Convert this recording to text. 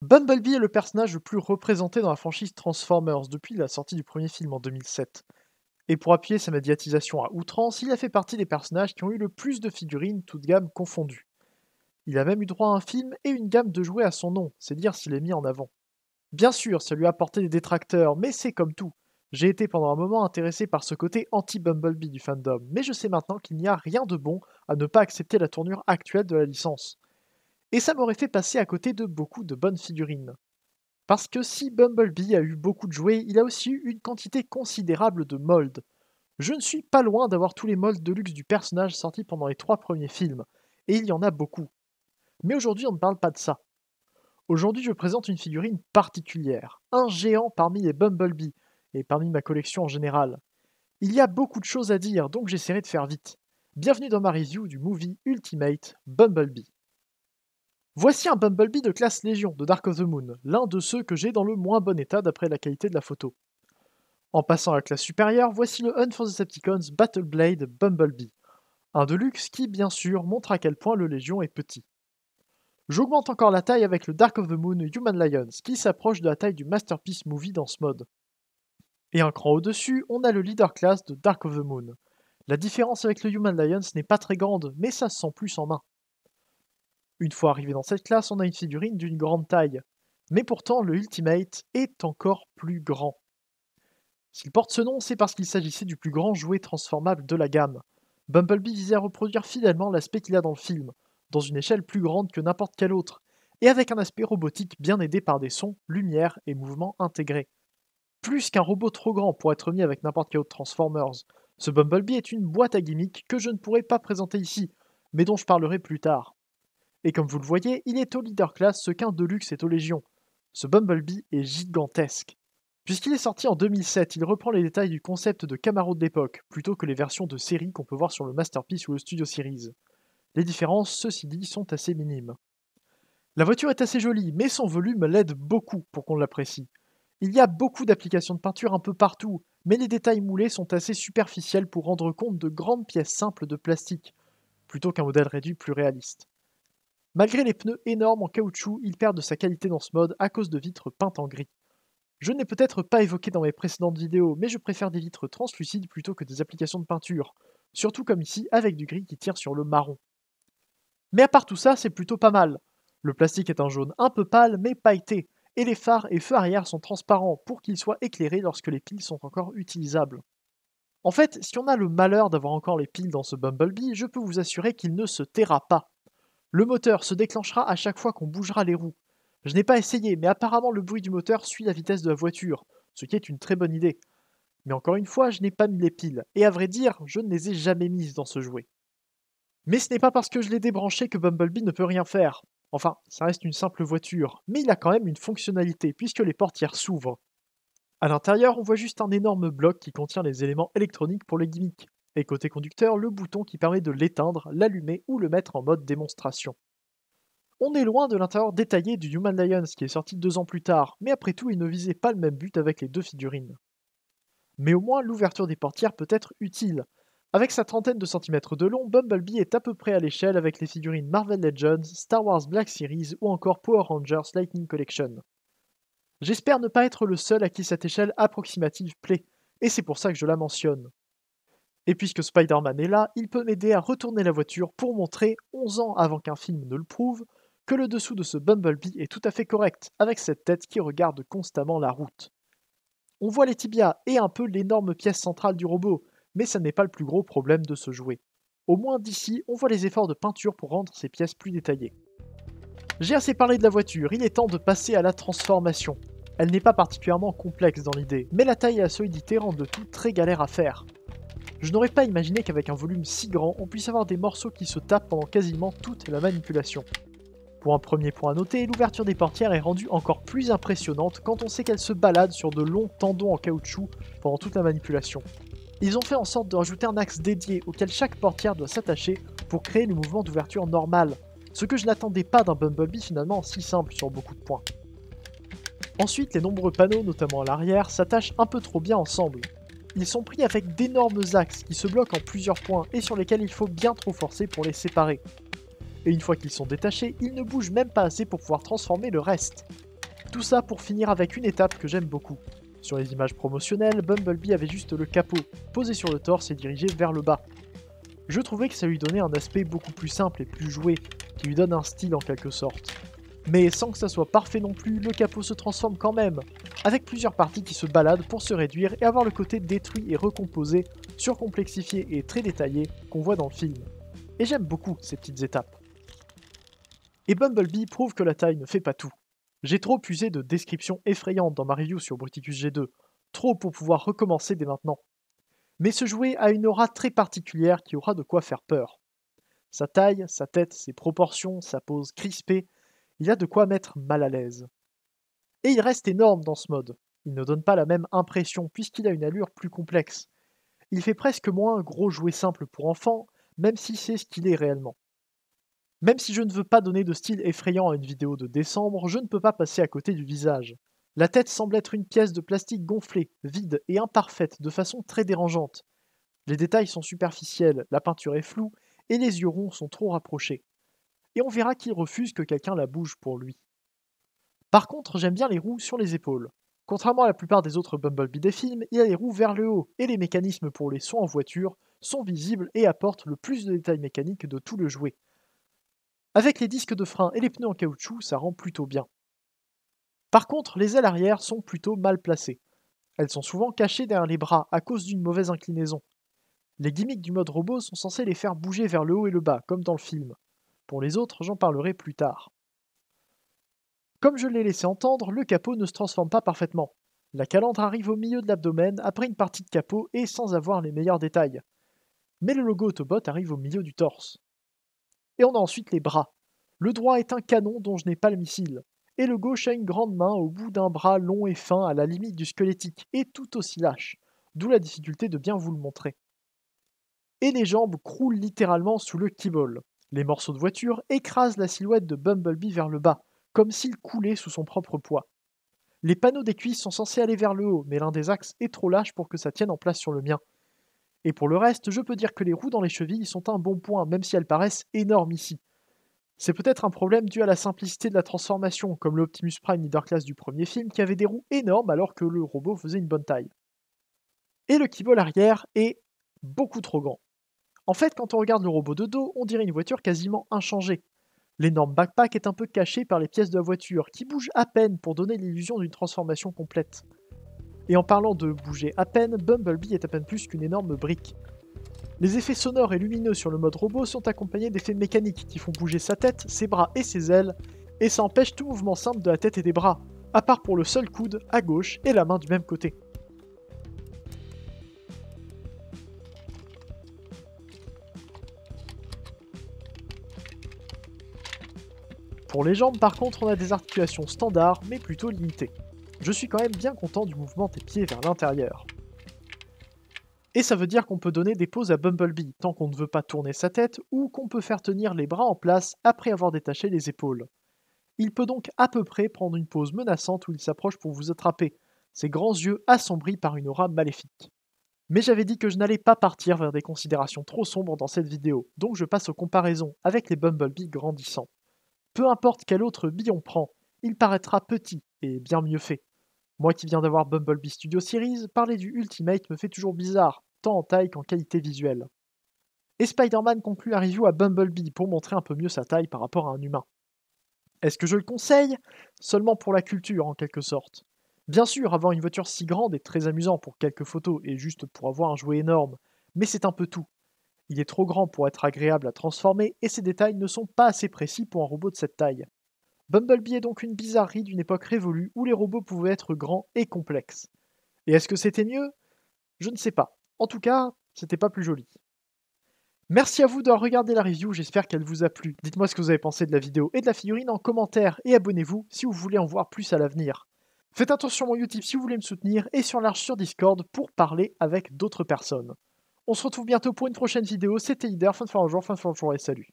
Bumblebee est le personnage le plus représenté dans la franchise Transformers depuis la sortie du premier film en 2007. Et pour appuyer sa médiatisation à outrance, il a fait partie des personnages qui ont eu le plus de figurines, toutes gammes confondues. Il a même eu droit à un film et une gamme de jouets à son nom, c'est dire s'il est mis en avant. Bien sûr, ça lui a apporté des détracteurs, mais c'est comme tout. J'ai été pendant un moment intéressé par ce côté anti-Bumblebee du fandom, mais je sais maintenant qu'il n'y a rien de bon à ne pas accepter la tournure actuelle de la licence. Et ça m'aurait fait passer à côté de beaucoup de bonnes figurines. Parce que si Bumblebee a eu beaucoup de jouets, il a aussi eu une quantité considérable de molds. Je ne suis pas loin d'avoir tous les molds de luxe du personnage sortis pendant les 3 premiers films, et il y en a beaucoup. Mais aujourd'hui on ne parle pas de ça. Aujourd'hui je présente une figurine particulière, un géant parmi les Bumblebee, et parmi ma collection en général. Il y a beaucoup de choses à dire, donc j'essaierai de faire vite. Bienvenue dans ma review du movie Ultimate Bumblebee. Voici un Bumblebee de classe Légion de Dark of the Moon, l'un de ceux que j'ai dans le moins bon état d'après la qualité de la photo. En passant à la classe supérieure, voici le Hunt for the Decepticons Battle Blade Bumblebee, un de luxe qui, bien sûr, montre à quel point le Légion est petit. J'augmente encore la taille avec le Dark of the Moon Human Lions, qui s'approche de la taille du Masterpiece Movie dans ce mode. Et un cran au-dessus, on a le Leader Class de Dark of the Moon. La différence avec le Human Lions n'est pas très grande, mais ça se sent plus en main. Une fois arrivé dans cette classe, on a une figurine d'une grande taille. Mais pourtant, le Ultimate est encore plus grand. S'il porte ce nom, c'est parce qu'il s'agissait du plus grand jouet transformable de la gamme. Bumblebee visait à reproduire fidèlement l'aspect qu'il a dans le film, dans une échelle plus grande que n'importe quel autre, et avec un aspect robotique bien aidé par des sons, lumière et mouvements intégrés. Plus qu'un robot trop grand pour être mis avec n'importe quel autre Transformers, ce Bumblebee est une boîte à gimmicks que je ne pourrais pas présenter ici, mais dont je parlerai plus tard. Et comme vous le voyez, il est au Leader Class ce qu'un Deluxe est au Légion. Ce Bumblebee est gigantesque. Puisqu'il est sorti en 2007, il reprend les détails du concept de Camaro de l'époque, plutôt que les versions de série qu'on peut voir sur le Masterpiece ou le Studio Series. Les différences, ceci dit, sont assez minimes. La voiture est assez jolie, mais son volume l'aide beaucoup pour qu'on l'apprécie. Il y a beaucoup d'applications de peinture un peu partout, mais les détails moulés sont assez superficiels pour rendre compte de grandes pièces simples de plastique, plutôt qu'un modèle réduit plus réaliste. Malgré les pneus énormes en caoutchouc, il perd de sa qualité dans ce mode à cause de vitres peintes en gris. Je n'ai peut-être pas évoqué dans mes précédentes vidéos, mais je préfère des vitres translucides plutôt que des applications de peinture, surtout comme ici avec du gris qui tire sur le marron. Mais à part tout ça, c'est plutôt pas mal. Le plastique est un jaune un peu pâle mais pailleté, et les phares et feux arrière sont transparents pour qu'ils soient éclairés lorsque les piles sont encore utilisables. En fait, si on a le malheur d'avoir encore les piles dans ce Bumblebee, je peux vous assurer qu'il ne se taira pas. Le moteur se déclenchera à chaque fois qu'on bougera les roues. Je n'ai pas essayé, mais apparemment le bruit du moteur suit la vitesse de la voiture, ce qui est une très bonne idée. Mais encore une fois, je n'ai pas mis les piles, et à vrai dire, je ne les ai jamais mises dans ce jouet. Mais ce n'est pas parce que je l'ai débranché que Bumblebee ne peut rien faire. Enfin, ça reste une simple voiture, mais il a quand même une fonctionnalité, puisque les portières s'ouvrent. À l'intérieur, on voit juste un énorme bloc qui contient les éléments électroniques pour les gimmicks, et côté conducteur, le bouton qui permet de l'éteindre, l'allumer ou le mettre en mode démonstration. On est loin de l'intérieur détaillé du Human Lions qui est sorti 2 ans plus tard, mais après tout il ne visait pas le même but avec les deux figurines. Mais au moins l'ouverture des portières peut être utile. Avec sa trentaine de centimètres de long, Bumblebee est à peu près à l'échelle avec les figurines Marvel Legends, Star Wars Black Series ou encore Power Rangers Lightning Collection. J'espère ne pas être le seul à qui cette échelle approximative plaît, et c'est pour ça que je la mentionne. Et puisque Spider-Man est là, il peut m'aider à retourner la voiture pour montrer, 11 ans avant qu'un film ne le prouve, que le dessous de ce Bumblebee est tout à fait correct, avec cette tête qui regarde constamment la route. On voit les tibias et un peu l'énorme pièce centrale du robot, mais ça n'est pas le plus gros problème de ce jouet. Au moins d'ici, on voit les efforts de peinture pour rendre ces pièces plus détaillées. J'ai assez parlé de la voiture, il est temps de passer à la transformation. Elle n'est pas particulièrement complexe dans l'idée, mais la taille et la solidité rendent le tout très galère à faire. Je n'aurais pas imaginé qu'avec un volume si grand, on puisse avoir des morceaux qui se tapent pendant quasiment toute la manipulation. Pour un premier point à noter, l'ouverture des portières est rendue encore plus impressionnante quand on sait qu'elle se balade sur de longs tendons en caoutchouc pendant toute la manipulation. Ils ont fait en sorte de rajouter un axe dédié auquel chaque portière doit s'attacher pour créer le mouvement d'ouverture normal, ce que je n'attendais pas d'un Bumblebee finalement si simple sur beaucoup de points. Ensuite, les nombreux panneaux, notamment à l'arrière, s'attachent un peu trop bien ensemble. Ils sont pris avec d'énormes axes qui se bloquent en plusieurs points et sur lesquels il faut bien trop forcer pour les séparer. Et une fois qu'ils sont détachés, ils ne bougent même pas assez pour pouvoir transformer le reste. Tout ça pour finir avec une étape que j'aime beaucoup. Sur les images promotionnelles, Bumblebee avait juste le capot, posé sur le torse et dirigé vers le bas. Je trouvais que ça lui donnait un aspect beaucoup plus simple et plus joué, qui lui donne un style en quelque sorte. Mais sans que ça soit parfait non plus, le capot se transforme quand même, avec plusieurs parties qui se baladent pour se réduire et avoir le côté détruit et recomposé, surcomplexifié et très détaillé qu'on voit dans le film. Et j'aime beaucoup ces petites étapes. Et Bumblebee prouve que la taille ne fait pas tout. J'ai trop usé de descriptions effrayantes dans ma review sur Bruticus G2, trop pour pouvoir recommencer dès maintenant. Mais ce jouet a une aura très particulière qui aura de quoi faire peur. Sa taille, sa tête, ses proportions, sa pose crispée, il y a de quoi mettre mal à l'aise. Et il reste énorme dans ce mode. Il ne donne pas la même impression puisqu'il a une allure plus complexe. Il fait presque moins gros jouet simple pour enfants, même si c'est ce qu'il est réellement. Même si je ne veux pas donner de style effrayant à une vidéo de décembre, je ne peux pas passer à côté du visage. La tête semble être une pièce de plastique gonflée, vide et imparfaite de façon très dérangeante. Les détails sont superficiels, la peinture est floue et les yeux ronds sont trop rapprochés. Et on verra qu'il refuse que quelqu'un la bouge pour lui. Par contre, j'aime bien les roues sur les épaules. Contrairement à la plupart des autres Bumblebee des films, il a les roues vers le haut et les mécanismes pour les sons en voiture sont visibles et apportent le plus de détails mécaniques de tout le jouet. Avec les disques de frein et les pneus en caoutchouc, ça rend plutôt bien. Par contre, les ailes arrière sont plutôt mal placées. Elles sont souvent cachées derrière les bras à cause d'une mauvaise inclinaison. Les gimmicks du mode robot sont censés les faire bouger vers le haut et le bas, comme dans le film. Pour les autres, j'en parlerai plus tard. Comme je l'ai laissé entendre, le capot ne se transforme pas parfaitement. La calandre arrive au milieu de l'abdomen après une partie de capot et sans avoir les meilleurs détails. Mais le logo Autobot arrive au milieu du torse. Et on a ensuite les bras. Le droit est un canon dont je n'ai pas le missile, et le gauche a une grande main au bout d'un bras long et fin à la limite du squelettique, et tout aussi lâche, d'où la difficulté de bien vous le montrer. Et les jambes croulent littéralement sous le keyboard. Les morceaux de voiture écrasent la silhouette de Bumblebee vers le bas, comme s'il coulait sous son propre poids. Les panneaux des cuisses sont censés aller vers le haut, mais l'un des axes est trop lâche pour que ça tienne en place sur le mien. Et pour le reste, je peux dire que les roues dans les chevilles sont un bon point, même si elles paraissent énormes ici. C'est peut-être un problème dû à la simplicité de la transformation, comme l'Optimus Prime Leader Class du premier film qui avait des roues énormes alors que le robot faisait une bonne taille. Et le keyboard arrière est beaucoup trop grand. En fait, quand on regarde le robot de dos, on dirait une voiture quasiment inchangée. L'énorme backpack est un peu caché par les pièces de la voiture, qui bougent à peine pour donner l'illusion d'une transformation complète. Et en parlant de bouger à peine, Bumblebee est à peine plus qu'une énorme brique. Les effets sonores et lumineux sur le mode robot sont accompagnés d'effets mécaniques qui font bouger sa tête, ses bras et ses ailes, et ça empêche tout mouvement simple de la tête et des bras, à part pour le seul coude à gauche et la main du même côté. Pour les jambes par contre, on a des articulations standards mais plutôt limitées. Je suis quand même bien content du mouvement des pieds vers l'intérieur. Et ça veut dire qu'on peut donner des poses à Bumblebee, tant qu'on ne veut pas tourner sa tête, ou qu'on peut faire tenir les bras en place après avoir détaché les épaules. Il peut donc à peu près prendre une pose menaçante où il s'approche pour vous attraper, ses grands yeux assombris par une aura maléfique. Mais j'avais dit que je n'allais pas partir vers des considérations trop sombres dans cette vidéo, donc je passe aux comparaisons avec les Bumblebee grandissants. Peu importe quel autre bille on prend, il paraîtra petit et bien mieux fait. Moi qui viens d'avoir Bumblebee Studio Series, parler du Ultimate me fait toujours bizarre, tant en taille qu'en qualité visuelle. Et Spider-Man conclut la review à Bumblebee pour montrer un peu mieux sa taille par rapport à un humain. Est-ce que je le conseille? Seulement pour la culture en quelque sorte. Bien sûr, avoir une voiture si grande est très amusant pour quelques photos et juste pour avoir un jouet énorme, mais c'est un peu tout. Il est trop grand pour être agréable à transformer et ses détails ne sont pas assez précis pour un robot de cette taille. Bumblebee est donc une bizarrerie d'une époque révolue où les robots pouvaient être grands et complexes. Et est-ce que c'était mieux? Je ne sais pas. En tout cas, c'était pas plus joli. Merci à vous d'avoir regardé la review, j'espère qu'elle vous a plu. Dites-moi ce que vous avez pensé de la vidéo et de la figurine en commentaire et abonnez-vous si vous voulez en voir plus à l'avenir. Faites un tour sur mon YouTube si vous voulez me soutenir et sur l'arche sur Discord pour parler avec d'autres personnes. On se retrouve bientôt pour une prochaine vidéo, c'était Leader, fin de jour et salut.